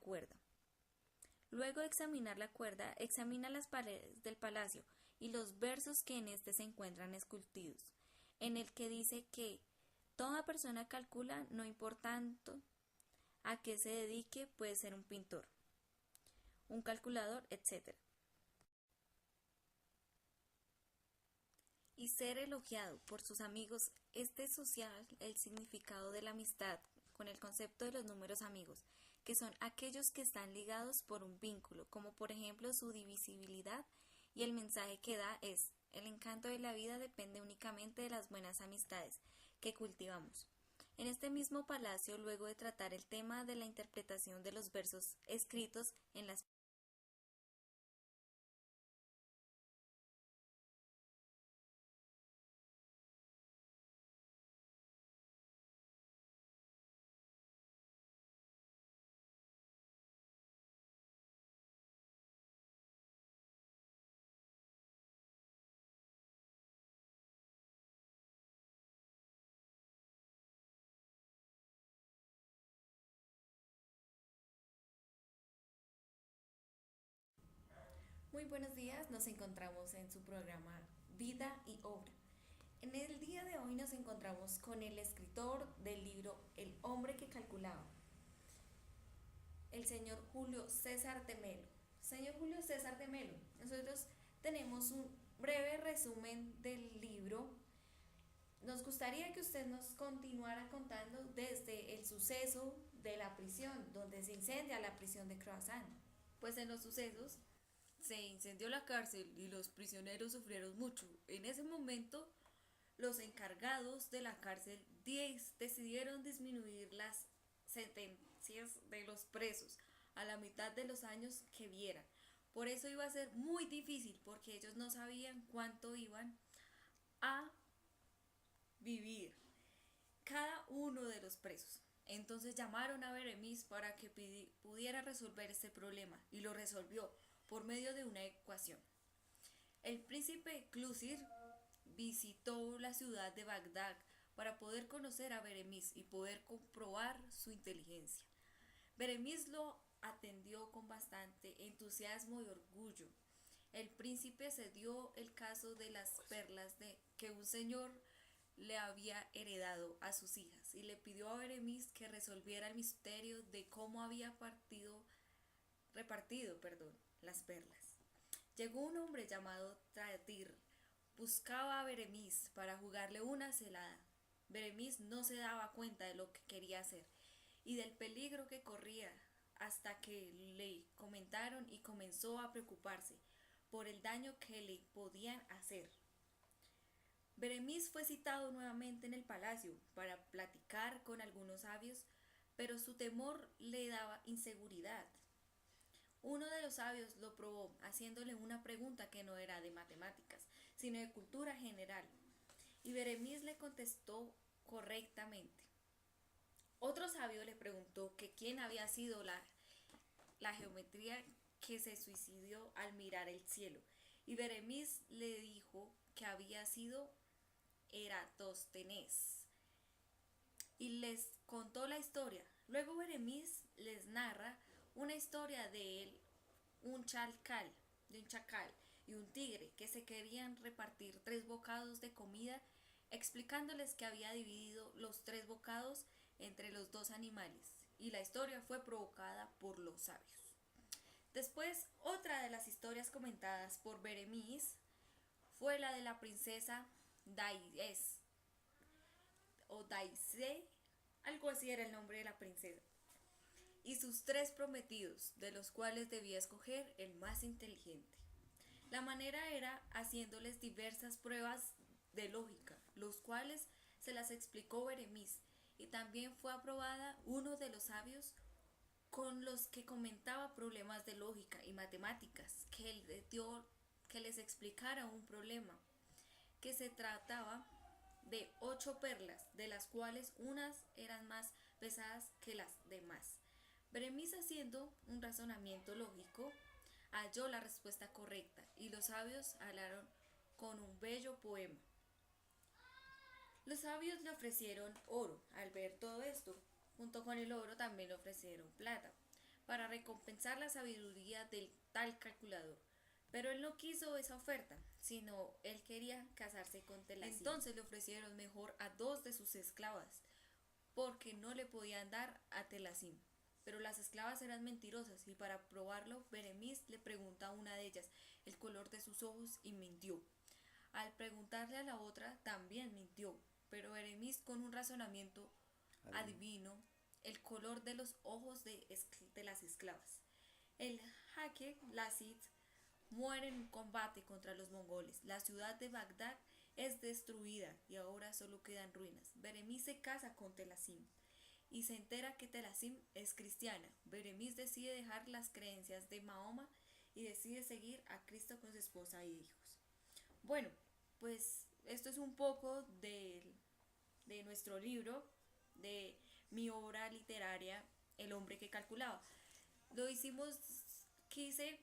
cuerda. Luego de examinar la cuerda, examina las paredes del palacio y los versos que en este se encuentran esculpidos, en el que dice que toda persona calcula, no importando a qué se dedique, puede ser un pintor, un calculador, etc. Y ser elogiado por sus amigos. Este social el significado de la amistad con el concepto de los números amigos, que son aquellos que están ligados por un vínculo, como por ejemplo su divisibilidad, y el mensaje que da es: el encanto de la vida depende únicamente de las buenas amistades que cultivamos. En este mismo palacio, luego de tratar el tema de la interpretación de los versos escritos en las Muy buenos días, nos encontramos en su programa Vida y Obra. En el día de hoy nos encontramos con el escritor del libro El hombre que calculaba, el señor Julio César de Melo. Señor Julio César de Melo, nosotros tenemos un breve resumen del libro. Nos gustaría que usted nos continuara contando desde el suceso de la prisión, donde se incendia la prisión de Croissant. Pues en los sucesos se incendió la cárcel y los prisioneros sufrieron mucho. En ese momento, los encargados de la cárcel decidieron disminuir las sentencias de los presos a la mitad de los años que vieran. Por eso iba a ser muy difícil porque ellos no sabían cuánto iban a vivir cada uno de los presos. Entonces llamaron a Beremis para que pudiera resolver este problema y lo resolvió por medio de una ecuación. El príncipe Clusir visitó la ciudad de Bagdad para poder conocer a Beremis y poder comprobar su inteligencia. Beremis lo atendió con bastante entusiasmo y orgullo. El príncipe se dio el caso de las perlas que un señor le había heredado a sus hijas y le pidió a Beremis que resolviera el misterio de cómo había repartido las perlas. Llegó un hombre llamado Tradir, buscaba a Beremis para jugarle una celada. Beremis no se daba cuenta de lo que quería hacer y del peligro que corría hasta que le comentaron y comenzó a preocuparse por el daño que le podían hacer. Beremis fue citado nuevamente en el palacio para platicar con algunos sabios, pero su temor le daba inseguridad. Uno de los sabios lo probó haciéndole una pregunta que no era de matemáticas, sino de cultura general, y Beremis le contestó correctamente. Otro sabio le preguntó que quién había sido la geometría que se suicidó al mirar el cielo, y Beremis le dijo que había sido Eratóstenes y les contó la historia. Luego Beremis les narra una historia de él, de un chacal y un tigre que se querían repartir 3 bocados de comida, explicándoles que había dividido los 3 bocados entre los dos animales, y la historia fue provocada por los sabios. Después, otra de las historias comentadas por Beremis fue la de la princesa Daïs o Daisé, algo así era el nombre de la princesa, y sus 3 prometidos, de los cuales debía escoger el más inteligente. La manera era haciéndoles diversas pruebas de lógica, los cuales se las explicó Beremis, y también fue aprobada uno de los sabios con los que comentaba problemas de lógica y matemáticas, que les explicara un problema, que se trataba de 8 perlas, de las cuales unas eran más pesadas que las demás. Beremis, haciendo un razonamiento lógico, halló la respuesta correcta y los sabios hablaron con un bello poema. Los sabios le ofrecieron oro. Al ver todo esto, junto con el oro también le ofrecieron plata, para recompensar la sabiduría del tal calculador. Pero él no quiso esa oferta, sino él quería casarse con Telasim. Entonces le ofrecieron mejor a 2 de sus esclavas, porque no le podían dar a Telasim. Pero las esclavas eran mentirosas y para probarlo, Beremis le pregunta a una de ellas el color de sus ojos y mintió. Al preguntarle a la otra también mintió, pero Beremis con un razonamiento adivinó el color de los ojos de las esclavas. El jaque Lasid muere en un combate contra los mongoles. La ciudad de Bagdad es destruida y ahora solo quedan ruinas. Beremis se casa con Telasim y se entera que Telasim es cristiana. Beremis decide dejar las creencias de Mahoma y decide seguir a Cristo con su esposa y hijos. Bueno, pues esto es un poco de nuestro libro, de mi obra literaria, El hombre que calculaba. Lo hicimos, quise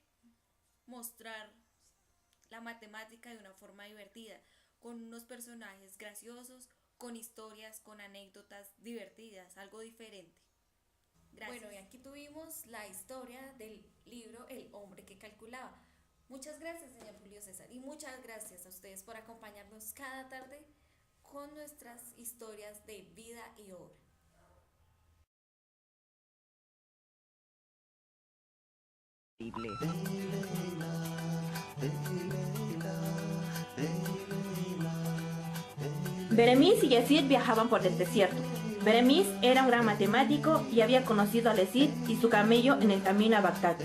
mostrar la matemática de una forma divertida, con unos personajes graciosos, con historias, con anécdotas divertidas, algo diferente. Gracias. Bueno, y aquí tuvimos la historia del libro El hombre que calculaba. Muchas gracias, señor Julio César, y muchas gracias a ustedes por acompañarnos cada tarde con nuestras historias de vida y obra. Beremis y Yazid viajaban por el desierto. Beremis era un gran matemático y había conocido a Yazid y su camello en el camino a Bagdad.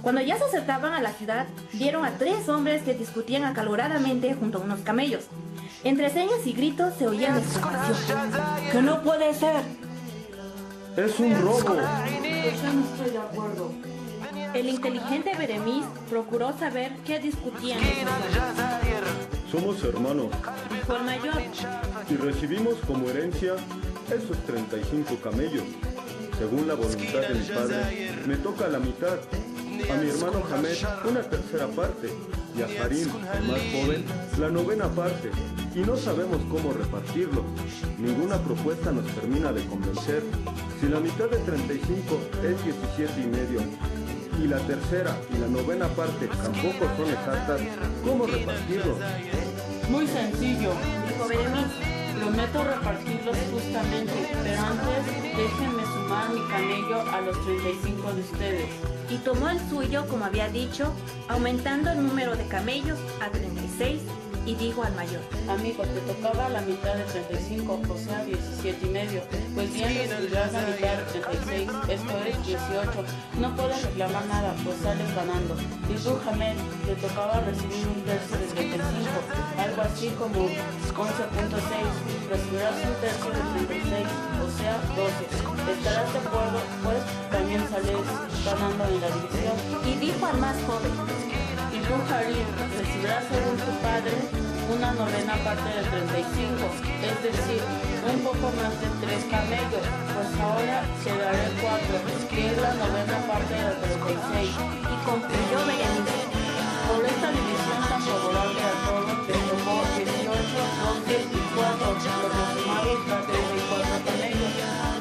Cuando ya se acercaban a la ciudad, vieron a 3 hombres que discutían acaloradamente junto a unos camellos. Entre señas y gritos se oía la exclamación: ¡que no puede ser! ¡Es un robo! Pues yo no estoy de acuerdo. El inteligente Beremis procuró saber qué discutían esos hombres. Somos hermanos Dijo el mayor: y recibimos como herencia esos 35 camellos. Según la voluntad de mi padre, me toca la mitad. A mi hermano Hamed una tercera parte y a Harim, el más joven, la 9ª parte. Y no sabemos cómo repartirlo. Ninguna propuesta nos termina de convencer. Si la mitad de 35 es 17 y medio y la tercera y la 9ª parte tampoco son exactas, ¿cómo repartirlo? Muy sencillo, dijo Beremis. prometo repartirlos justamente, pero antes déjenme sumar mi camello a los 35 de ustedes. Y tomó el suyo como había dicho, aumentando el número de camellos a 36, y dijo al mayor: Amigo, te tocaba la mitad de 35, o sea 17 y medio. Pues bien, recibirás la mitad de 36, esto es 18. No puedes reclamar nada, pues sales ganando. Y tú, Hamed, te tocaba recibir un tercio de 35, algo así como 11.6. Recibirás un tercio de 36, o sea 12. ¿Estarás de acuerdo? Pues también sales ganando en la división. Y dijo al más joven: Y tú, Harim, recibirás según tu padre una 9ª parte de 35, es decir, un poco más de 3 camellos, pues ahora te daré 4, que es la 9ª parte de 36. Y concluyó Beremis: Por esta división tan favorable a todos, te tocó 18, 12 y 4, lo que sumados da 34 camellos.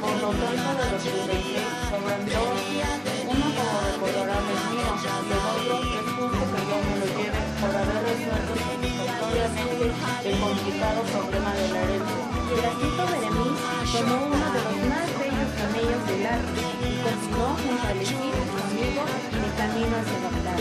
Por lo tanto, de los 36 sobran 2, uno como recordarán es mío, y el otro es justo que yo me lo lleve por haber resuelto satisfactoriamente el complicado problema de la herencia. Y el astuto Beremis tomó uno de los más bellos camellos del arco y continuó junto a Yazid, su amigo, de camino hacia Bagdad.